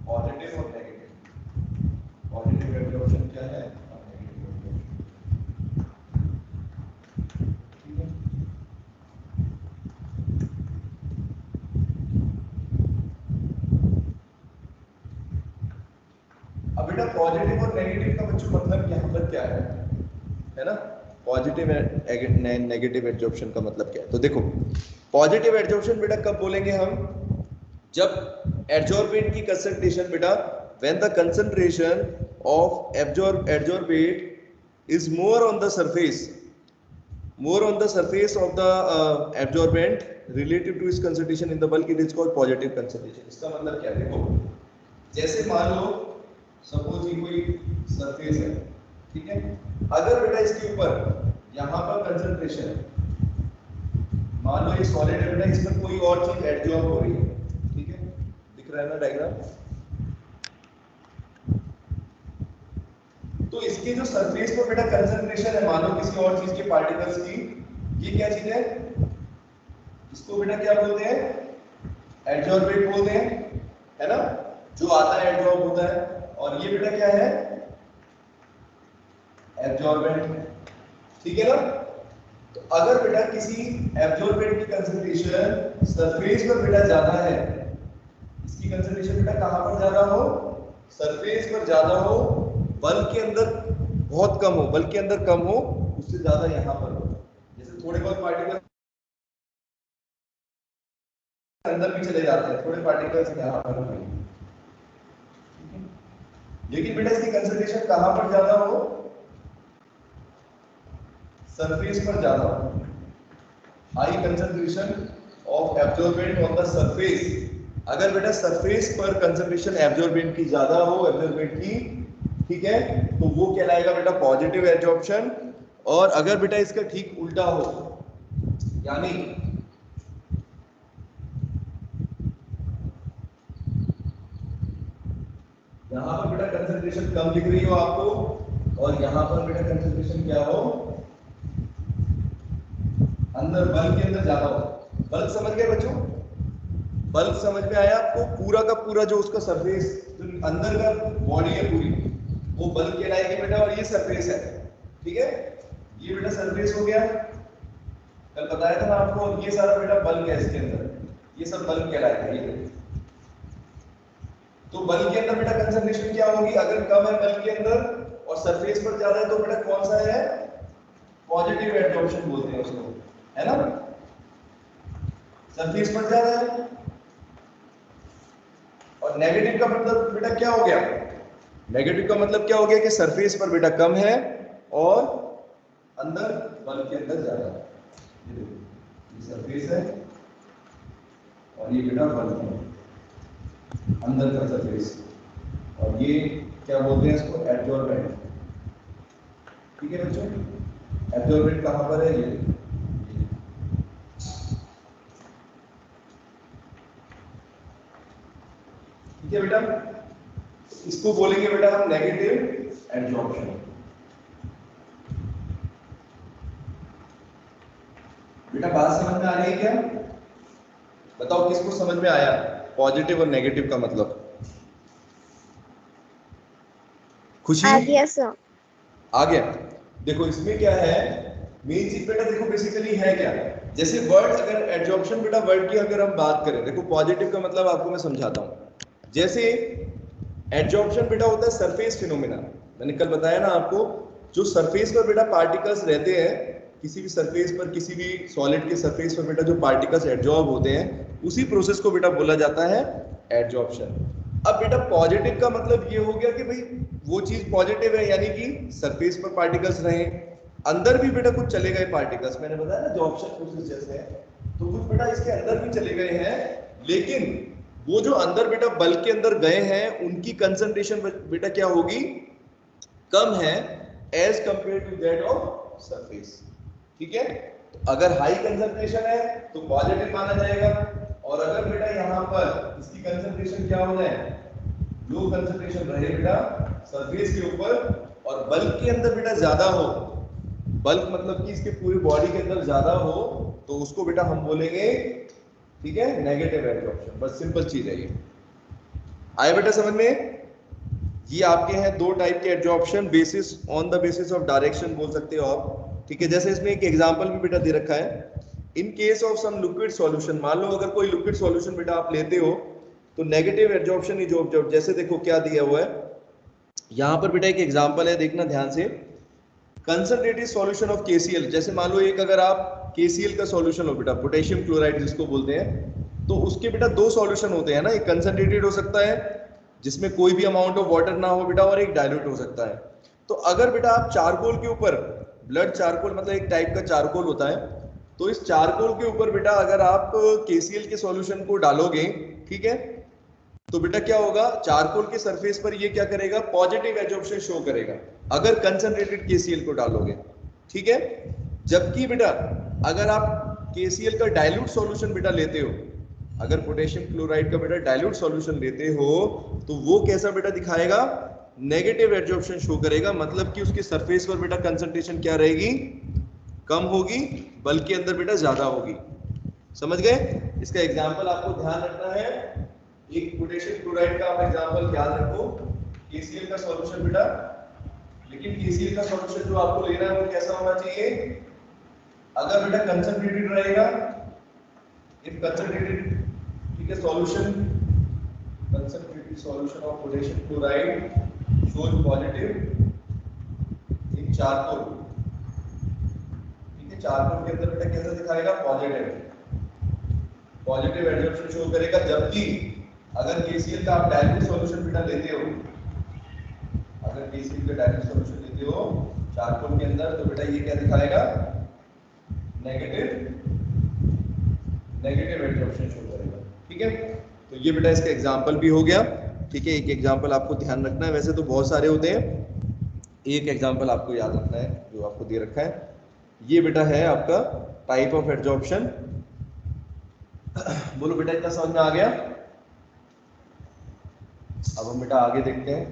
पॉजिटिव और नेगेटिव। पॉजिटिव एडजॉर्प्शन क्या है और नेगेटिव एडजॉर्प्शन। पॉजिटिव और नेगेटिव का बच्चों मतलब यहाँ पर क्या है ना? पॉजिटिव नेगेटिव एड्जॉर्प्शन का मतलब क्या है? तो देखो पॉजिटिव एड्जॉर्प्शन बेटा कब बोलेंगे हम? जब एड्जॉर्बेंट की कंसंट्रेशन बेटा when the concentration of adsorbate is more on the surface of the adsorbent relative to its concentration in the bulk, it is called positive concentration. इसका मतलब क्या है? देखो जैसे मान लो सपोज ये कोई सरफेस है, ठीक है, अगर बेटा इसके ऊपर यहाँ पर कंसंट्रेशन है, मान लो ये सॉलिड है बेटा, इस पर कोई और चीज एडजॉर्ब हो रही है, ठीक है, दिख रहा है ना डायग्राम? तो इसके जो सरफेस पर बेटा कंसंट्रेशन है, मान लो किसी और चीज के पार्टिकल्स की, ये क्या चीज है? इसको बेटा क्या बोलते हैं? एडजॉर्बेट बोलते हैं, है ना? जो आता है एडजॉर्ब होता है, और ये बेटा क्या है? एब्जॉर्बेंट, ठीक है ना? तो अगर बेटा किसी एब्जॉर्बेंट की कंसंट्रेशन सरफेस पर बेटा ज्यादा है, इसकी कंसंट्रेशन बेटा कहां पर ज्यादा हो? सरफेस पर ज्यादा हो, बल्क के अंदर बहुत कम हो, बल्क के अंदर कम हो, उससे ज्यादा यहां पर हो। जैसे थोड़े बहुत पार्टिकल अंदर भी चले जाते हैं, थोड़े पार्टिकल्स यहां पर होंगे, लेकिन बेटा इसकी कंसंट्रेशन कहां पर ज्यादा हो? सरफेस पर ज्यादा हो। High concentration of absorbent on the surface. अगर बेटा सरफेस पर कंसंट्रेशन एब्जॉर्बेंट की ज्यादा हो, एब्जॉर्बेंट की, ठीक है, तो वो कहलाएगा बेटा पॉजिटिव एब्जॉर्प्शन। और अगर बेटा इसका ठीक उल्टा हो, यानी यहां पर बेटा कंसंट्रेशन कम दिख रही हो आपको, और यहां पर बेटा कंसंट्रेशन क्या हो? अंदर बल्क के अंदर ज्यादा हो। बल्क समझ गए बच्चों? बल्क समझ में आया आपको? पूरा का पूरा जो उसका सरफेस, जो अंदर का बॉडी है पूरी, वो बल्क कहलाएगी बेटा, और ये सरफेस है, ठीक है? ये बेटा सरफेस हो गया, कल बताया था ना आपको, ये सारा बेटा बल्क है इसके अंदर, ये सब बल्क कहलाएगा। ये तो बल्क के अंदर बेटा कंसंट्रेशन क्या होगी? अगर कम है बल्क के अंदर और सरफेस पर ज्यादा है, तो बेटा कौन सा है? पॉजिटिव एब्जॉर्प्शन बोलते हैं उसको, है ना? सरफेस पर ज्यादा है। और नेगेटिव का मतलब बेटा क्या हो गया? नेगेटिव का मतलब क्या हो गया कि सरफेस पर बेटा कम है और अंदर बल्क के अंदर ज्यादा है। ये देखो, ये सरफेस है और ये बेटा बल्क है, अंदर का सरफेस, और ये क्या बोलते हैं इसको? एब्जॉर्बेंट, ठीक है बच्चों? एब्जॉर्बेंट कहां पर है? ये ठीक है बेटा, इसको बोलेंगे बेटा हम नेगेटिव एब्जॉर्प्शन। बेटा बात समझ में आ रही है क्या? बताओ किसको समझ में आया पॉजिटिव और नेगेटिव का मतलब? खुशी आ गया सर। आ गया। देखो इसमें क्या है, मेन चीज बेटा देखो बेसिकली है क्या, जैसे वर्ड, अगर एब्जॉर्प्शन बेटा वर्ड की अगर हम बात करें, देखो पॉजिटिव का मतलब आपको मैं समझाता हूं। जैसे एब्जॉर्प्शन बेटा होता है सरफेस फिनोमेना, मैंने कल बताया ना आपको, जो सरफेस पर बेटा पार्टिकल्स रहते हैं, किसी भी सरफेस पर, किसी भी सॉलिड के सरफेस पर बेटा जो पार्टिकल्स एब्जॉर्ब होते हैं, उसी प्रोसेस को बेटा बोला जाता है एब्जॉर्प्शन। अब बेटा पॉजिटिव का मतलब ये हो गया कि भाई वो चीज पॉजिटिव है, यानी कि सरफेस पर पार्टिकल्स रहे, अंदर भी बेटा कुछ चले गए पार्टिकल्स, मैंने बताया ना एब्जॉर्प्शन प्रोसेस जैसे है, तो कुछ बेटा इसके अंदर भी चले गए हैं, लेकिन वो जो अंदर बेटा बल्क के अंदर गए हैं, उनकी कंसंट्रेशन बेटा क्या होगी? कम है as compare to that of surface, ठीक है? तो अगर हाई कंसंट्रेशन है तो पॉजिटिव माना जाएगा, और अगर बेटा यहाँ पर इसकी कंसंट्रेशन क्या हो जाए? लो कंसंट्रेशन रहे बेटा सरफेस के ऊपर, और बल्क के अंदर बेटा ज्यादा हो, बल्क मतलब कि इसके पूरी बॉडी के अंदर ज्यादा हो, तो उसको बेटा हम बोलेंगे, ठीक है, नेगेटिव एब्जॉर्प्शन। बस सिंपल चीज है ये। आया बेटा समझ में? ये आपके हैं दो टाइप के absorption, basis on the basis of direction बोल सकते हो आप, ठीक है? जैसे इसमें एक एग्जांपल भी बेटा दे रखा है, in case of some liquid solution, मान लो अगर कोई लिक्विड सॉल्यूशन बेटा आप लेते हो, तो नेगेटिव एब्जॉर्प्शन इज ऑब्जर्व्ड। जैसे देखो क्या दिया हुआ है, यहाँ पर बेटा एक एग्जांपल है, देखना ध्यान से। कंसंट्रेटेड सॉल्यूशन ऑफ KCl, जैसे मान लो एक अगर आप KCl का सॉल्यूशन हो बेटा, पोटेशियम क्लोराइड जिसको बोलते हैं, तो उसके बेटा दो सॉल्यूशन होते हैं ना, एक कंसंट्रेटेड हो सकता है जिसमें कोई भी अमाउंट ऑफ वाटर ना हो बेटा, और एक डाइल्यूट हो सकता है। तो अगर बेटा आप चारकोल के ऊपर, ब्लड चारकोल मतलब एक टाइप का चारकोल होता है, तो इस चारकोल के ऊपर बेटा अगर आप KCl के सॉल्यूशन को डालोगे, ठीक है, तो बेटा क्या होगा, चारकोल के सरफेस पर ये क्या करेगा, पॉजिटिव एब्जॉर्प्शन शो करेगा अगर कंसंट्रेटेड KCl को डालोगे, ठीक है। जबकि बेटा अगर आप KCl का डाइल्यूट सॉल्यूशन बेटा लेते हो, अगर पोटेशियम क्लोराइड का बेटा डाइल्यूट सॉल्यूशन लेते हो, तो वो कैसा बेटा दिखाएगा, नेगेटिव एब्जॉर्प्शन शो करेगा, मतलब कि उसके सरफेस पर बेटा कंसंट्रेशन क्या रहेगी, कम होगी, बल्कि अंदर बेटा ज्यादा होगी। समझ गए? इसका एग्जांपल आपको ध्यान रखना है, एक पोटेशियम क्लोराइड का आप एग्जांपल याद रखो, KCl का सॉल्यूशन बेटा, लेकिन KCl का सॉल्यूशन जो आपको लेना है वो कैसा होना चाहिए, अगर बेटा कंसंट्रेटेड रहेगा, इफ कंसंट्रेटेड, ठीक है, solution, concentrated solution of potassium chloride shows positive in charcoal, ठीक है, चारकोल के अंदर बेटा कैसा दिखाएगा, पॉजिटिव एब्जॉर्प्शन शो करेगा। जबकि अगर KCl का आप डाइल्यूट सॉल्यूशन बेटा लेते हो, अगर KCl का डाइल्यूट सॉल्यूशन लेते हो चारकोल के अंदर, तो बेटा ये क्या दिखाएगा, नेगेटिव एब्जॉर्प्शन शो करेगा, ठीक है। तो ये बेटा इसका एग्जांपल भी हो गया, ठीक है। एक एग्जांपल आपको ध्यान रखना है, वैसे तो बहुत सारे होते हैं, एक एग्जांपल आपको याद रखना है जो आपको दे रखा है। ये बेटा है आपका टाइप ऑफ एब्जॉर्प्शन। बोलो बेटा इतना समझ में आ गया? अब हम बेटा आगे देखते हैं।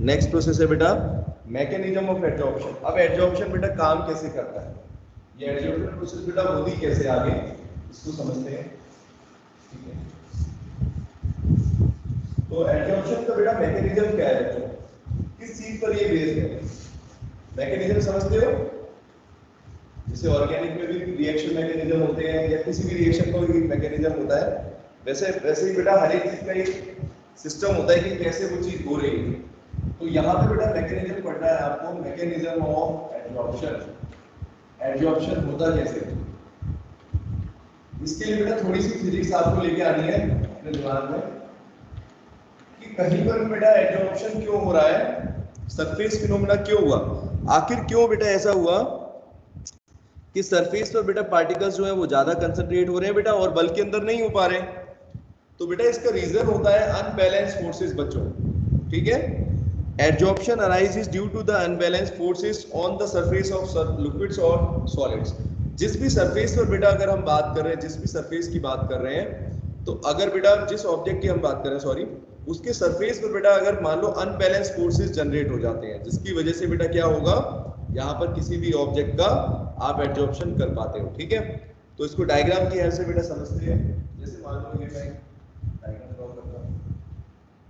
नेक्स्ट प्रोसेस है बेटा मैकेनिज्म ऑफ एब्जॉर्प्शन। अब एब्जॉर्प्शन बेटा काम कैसे करता है, ये एब्जॉर्प्शन प्रोसेस बेटा होती कैसे, आगे इसको समझते हैं, ठीक है। तो एब्जॉर्प्शन का बेटा मैकेनिज्म क्या है, किस चीज पर ये बेस्ड है, मैकेनिज्म समझते हो? जैसे ऑर्गेनिक में भी रिएक्शन मैकेनिज्म होते हैं, या किसी भी रिएक्शन का एक मैकेनिज्म होता है, वैसे ही बेटा हर एक चीज का एक सिस्टम होता है कि कैसे वो चीज हो रही है। तो यहाँ पे बेटा मैकेनिज्म पढ़ना है आपको, मैकेनिज्म ऑफ एब्जॉर्प्शन। एब्जॉर्प्शन होता कैसे, इसके लिए बेटा थोड़ी सी फिजिक्स आपको लेके आनी है अपने दिमाग में, कि कहीं पर बेटा एब्जॉर्प्शन क्यों हो रहा है, सरफेस फिनोमेना क्यों हुआ, आखिर क्यों बेटा ऐसा हुआ कि सरफेस पर बेटा पार्टिकल्स जो है वो ज्यादा कंसंट्रेट हो रहे हैं बेटा, और बल्कि अंदर नहीं हो पा रहे हैं। तो बेटा इसका रीजन होता है अनबैलेंस फोर्सेस बच्चों, ठीक है। Absorption arises due to the unbalance forces on the surface of liquids और सॉलिड्स। जिस भी सरफेस पर बेटा अगर हम बात कर रहे हैं, जिस भी सरफेस की बात कर रहे हैं, तो अगर बेटा जिस ऑब्जेक्ट की हम बात कर रहे हैं, सॉरी, उसके सरफेस पर बेटा अगर मान लो अनबैलेंस फोर्सेस जनरेट हो जाते हैं, जिसकी वजह से बेटा क्या होगा, यहाँ पर किसी भी ऑब्जेक्ट का आप एब्जॉर्प्शन कर पाते हो, ठीक है। तो इसको डायग्राम की हेल्प से बेटा समझते हैं। जैसे मान लो ये मैं डायग्राम ड्रॉ करता हूं,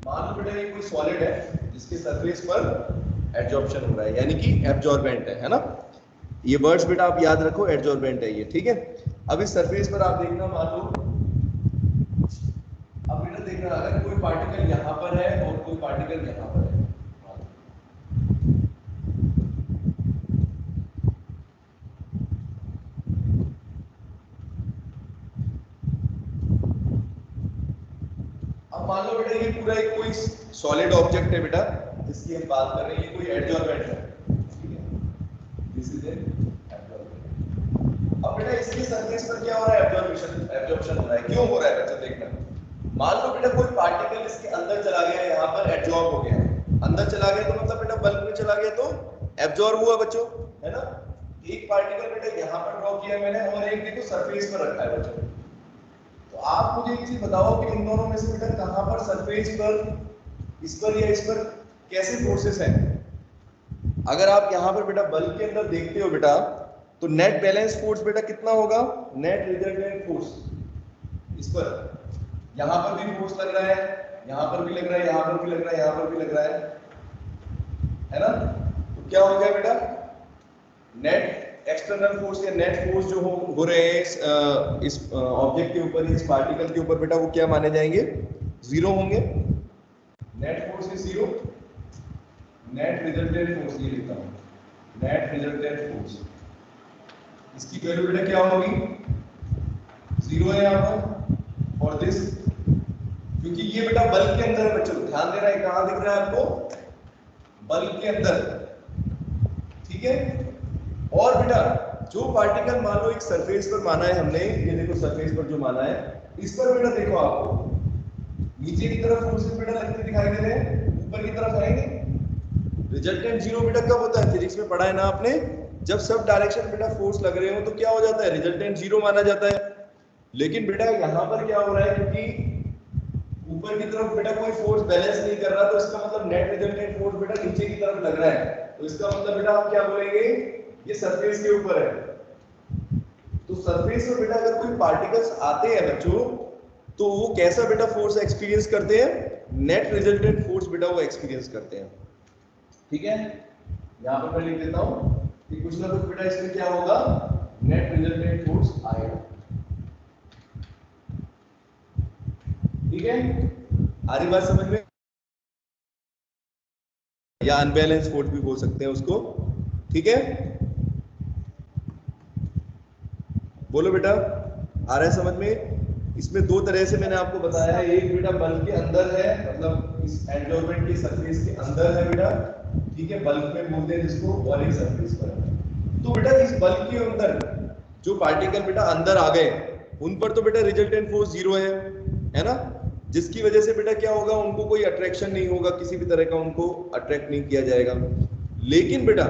मान लो बेटा ये कोई सॉलिड है जिसके सरफेस पर एब्जॉर्प्शन हो रहा है, यानी कि एब्जॉर्बेंट है ना। ये वर्ड्स बेटा आप याद रखो, एब्जॉर्बेंट है ये, ठीक है। अब इस सरफेस पर आप देखना, मान लो अब बेटा देखना, अगर कोई पार्टिकल यहाँ पर है और कोई पार्टिकल यहाँ पर है, अब मान लो बेटा ये पूरा एक कोई सॉलिड ऑब्जेक्ट है बेटा जिसकी हम बात कर रहे हैं, ये कोई एब्जॉर्बेंट है, ठीक है, दिस इज एन एब्जॉर्बेंट। अब बेटा इसके सरफेस पर क्या हो रहा है, एब्जॉर्प्शन हो रहा है। क्यों हो रहा है बच्चा, देखना, मान लो बेटा कोई पार्टिकल इसके अंदर चला गया, यहाँ पर एब्जॉर्ब हो गया, अंदर चला गया तो मतलब बेटा बल्क में चला गया तो एब्जॉर्ब हुआ बच्चों, है ना। एक पार्टिकल बेटा यहाँ पर ड्रॉ किया मैंने, और एक देखो सरफेस पर रखा है बच्चों। तो आप मुझे एक चीज बताओ कि इन दोनों में से बेटा कहां पर सरफेस पर, इस पर या इस पर कैसे फोर्सेस हैं। अगर आप यहां पर बेटा बल्ब के अंदर देखते हो बेटा, तो नेट बैलेंस फोर्स बेटा कितना होगा, नेट रिजल्टेंट फोर्स, इस पर यहां पर भी फोर्स लग रहा है, यहां पर भी लग रहा है, यहां पर भी लग रहा है, यहां पर भी लग रहा है ना। तो क्या हो गया बेटा, नेट एक्सटर्नल फोर्स या नेट फोर्स जो हो रहे हैं इस ऑब्जेक्ट के ऊपर, इस पार्टिकल के ऊपर बेटा, वो क्या माने जाएंगे, जीरो होंगे। Net force is 0, net resultant force ये लिखता हूं, नेट रिजल्टेंट फोर्स, इसकी वैल्यू बेटा क्या होगी, 0 है यहाँ पर। और दिस, क्योंकि ये बेटा बल्ब के अंदर है बच्चों, ध्यान देना है, कहां दिख रहा है आपको, बल्ब के अंदर, ठीक है। और बेटा जो पार्टिकल मान लो एक सरफेस पर माना है हमने, ये देखो सरफेस पर जो माना है, इस पर बेटा देखो आपको नीचे की तरफ फोर्सेस बेटा लगते दिखाई दे रहे हैं, ऊपर की तरफ आएंगे। रिजल्टेंट 0 बेटा कब होता है, फिजिक्स में पढ़ा है ना आपने, जब सब डायरेक्शन बेटा फोर्स लग रहे हो तो क्या हो जाता है, रिजल्टेंट 0 माना जाता है। लेकिन बेटा यहाँ पर क्या हो रहा है, क्योंकि ऊपर की तरफ बेटा कोई फोर्स बैलेंस नहीं कर रहा, तो इसका मतलब नेट रिजल्टेंट फोर्स बेटा नीचे की तरफ लग रहा है, तो इसका मतलब बेटा हम क्या बोलेंगे, ये सरफेस के ऊपर है। तो सरफेस पर बेटा अगर कोई पार्टिकल्स आते हैं बच्चों, तो वो कैसा बेटा फोर्स एक्सपीरियंस करते हैं, नेट रिजल्टेंट फोर्स बेटा वो एक्सपीरियंस करते हैं, ठीक है। यहाँ पर मैं लिख देता हूं कि कुछ ना कुछ बेटा इसमें क्या होगा, नेट रिजल्टेंट फोर्स आएगा, ठीक है। आ रही बात समझ में, या अनबैलेंस फोर्स भी बोल सकते हैं उसको, ठीक है। बोलो बेटा, आ रहा है समझ में। इसमें दो तरह से मैंने आपको बताया है, एक बेटा बल्ब के अंदर है, मतलब इस एडजॉर्बेंट के सरफेस के अंदर है बेटा, ठीक है, बल्ब में बोलते हैं जिसको, और एक सरफेस पर है। तो बेटा इस बल्ब के अंदर जो पार्टिकल बेटा अंदर आ गए, उन पर तो बेटा रिजल्टेंट फोर्स 0 है ना, जिसकी वजह से बेटा क्या होगा, उनको कोई अट्रैक्शन नहीं होगा, किसी भी तरह का उनको अट्रैक्ट नहीं किया जाएगा। लेकिन बेटा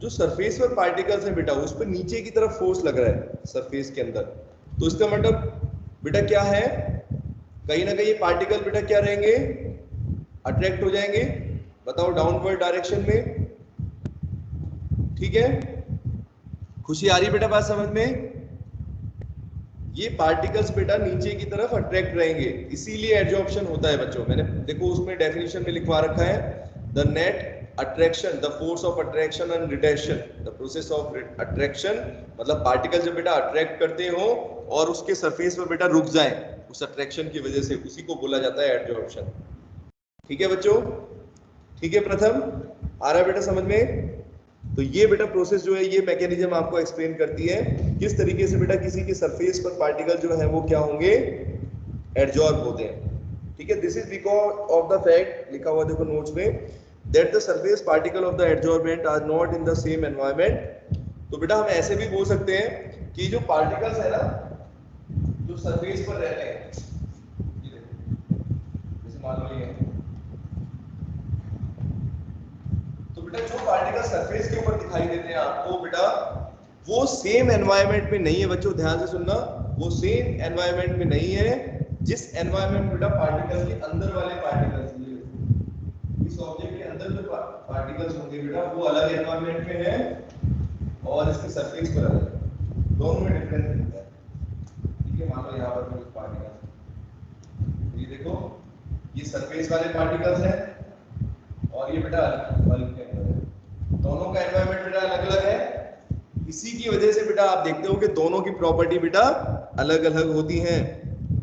जो सरफेस पर पार्टिकल्स हैं बेटा, उस पर नीचे की तरफ फोर्स लग रहा है सरफेस के अंदर, तो इसका मतलब बेटा क्या है, कहीं ना कहीं पार्टिकल बेटा क्या रहेंगे, अट्रैक्ट हो जाएंगे, बताओ डाउनवर्ड डायरेक्शन में, ठीक है। खुशी आ रही बेटा बात समझ में, ये पार्टिकल्स बेटा नीचे की तरफ अट्रैक्ट रहेंगे, इसीलिए एडजॉर्प्शन होता है बच्चों। मैंने देखो उसमें डेफिनेशन में लिखवा रखा है, the net attraction, the force of attraction and reduction, the process of attraction, मतलब पार्टिकल जब बेटा अट्रैक्ट करते हो और उसके सरफेस पर बेटा रुक जाए उस अट्रैक्शन की वजह से, उसी को बोला जाता है एडजॉर्प्शन, ठीक है बच्चों, ठीक है। प्रथम आ रहा है बेटा समझ में। तो ये बेटा प्रोसेस जो है, ये मैकेनिज्म आपको एक्सप्लेन करती है किस तरीके से बेटा किसी के सरफेस पर पार्टिकल जो है वो क्या होंगे, एडजॉर्ब होते हैं, ठीक है। This is because of the fact, लिखा हुआ देखो नोट्स में, that the surface particle of the adsorbent are not in the same environment. तो बेटा हम ऐसे भी बोल सकते हैं कि जो पार्टिकल्स है ना, जो सरफेस पर रहते हैं, ये देखो जैसे मान लो ये, तो बेटा जो पार्टिकल सरफेस के ऊपर दिखाई देते हैं आपको बेटा, वो सेम एनवायरनमेंट में नहीं है बच्चों, ध्यान से सुनना, वो सेम एनवायरनमेंट में नहीं है जिस एनवायरनमेंट बेटा पार्टिकल के अंदर वाले पार्टिकल्स, इस ऑब्जेक्ट के अंदर जो पार्टिकल्स होंगे बेटा वो अलग एनवायरनमेंट में है और इसके सरफेस पर अलग है, दोनों में डिफरेंस दिखता है, ठीक है। मान लो यहाँ पर कुछ पार्टिकल, ये देखो ये सरफेस वाले पार्टिकल्स हैं और ये बेटा बल्ब के अंदर है, दोनों का एनवायरनमेंट बेटा अलग अलग है। इसी की वजह से बेटा आप देखते हो कि दोनों की प्रॉपर्टी बेटा अलग अलग होती हैं,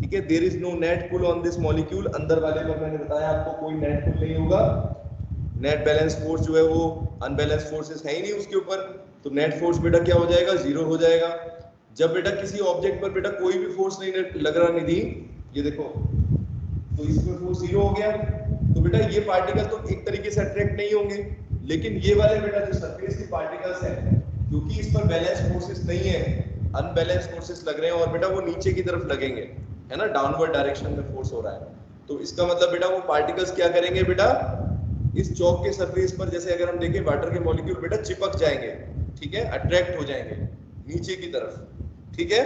ठीक है। There is no net pull on this molecule, अंदर वाले पर मैंने बताया आपको कोई नेट पुल नहीं होगा, नेट बैलेंस फोर्स जो है वो अनबैलेंस फोर्सेस है ही नहीं उसके ऊपर, तो नेट फोर्स बेटा क्या हो जाएगा, 0 हो जाएगा। जब बेटा किसी ऑब्जेक्ट पर बेटा कोई भी फोर्स नहीं लग रहा निधि, ये देखो, तो इसमें फोर्स 0 हो गया, तो बेटा ये पार्टिकल तो एक तरीके से अट्रैक्ट नहीं होंगे। लेकिन ये वाले बेटा जो सरफेस के पार्टिकल्स हैं, क्योंकि इस पर बैलेंस फोर्सेस नहीं है, अनबैलेंस फोर्सेस लग रहे हैं और बेटा वो नीचे की तरफ लगेंगे, है ना, डाउनवर्ड डायरेक्शन में फोर्स हो रहा है, तो इसका मतलब बेटा वो पार्टिकल्स क्या करेंगे बेटा, इस चौक के सरफेस पर, जैसे अगर हम देखें वाटर के मॉलिक्यूल बेटा चिपक जाएंगे, ठीक है, अट्रैक्ट हो जाएंगे नीचे की तरफ, ठीक है।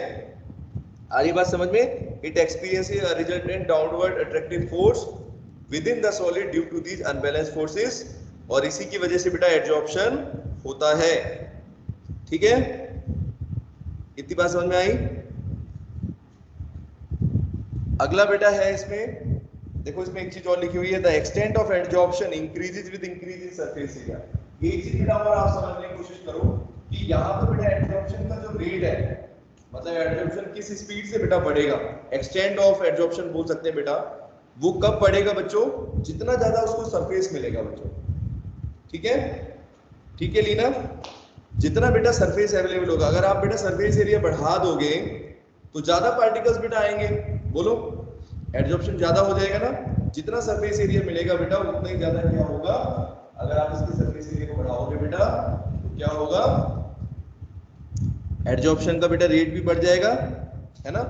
आ रही बात समझ में। It experiences a resultant downward attractive force within the solid due to these unbalanced forces, और इसी की वजह से बेटा एडजॉर्प्शन होता है, ठीक है। इतनी बात समझ में आई। अगला बेटा है इसमें, देखो इसमें एक चीज और लिखी हुई है, the extent of adsorption increases with increase in surface area. ये चीज बेटा और आप समझने की कोशिश करो कि यहाँ पर बेटा एडजॉर्प्शन का जो रेट है, मतलब एडजॉर्प्शन किस स्पीड से बेटा बढ़ेगा, एक्सटेंट ऑफ एडजॉर्प्शन बोल सकते हैं बेटा, वो कब बढ़ेगा बच्चों? जितना ज्यादा उसको सरफेस मिलेगा बच्चों। ठीक है लीना, जितना बेटा सरफेस अवेलेबल होगा, अगर आप बेटा सरफेस एरिया बढ़ा दोगे तो ज्यादा पार्टिकल्स बेटा आएंगे। बोलो, एडजॉर्प्शन ज्यादा हो जाएगा ना। जितना सरफेस एरिया मिलेगा बेटा उतना ही ज्यादा क्या होगा, अगर आप इसके सरफेस एरिया को बढ़ाओगे बेटा तो क्या होगा, एडजॉर्प्शन का बेटा रेट भी बढ़ जाएगा, है ना।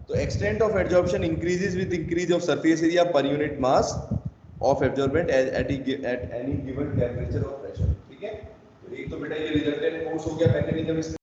तो extent of adsorption increases with increase of surface area per unit mass of absorbent at any given temperature और प्रेशर। ठीक है, तो एक तो बेटा ये रिजल्टेंट फोर्स हो गया मैकेनिज्म।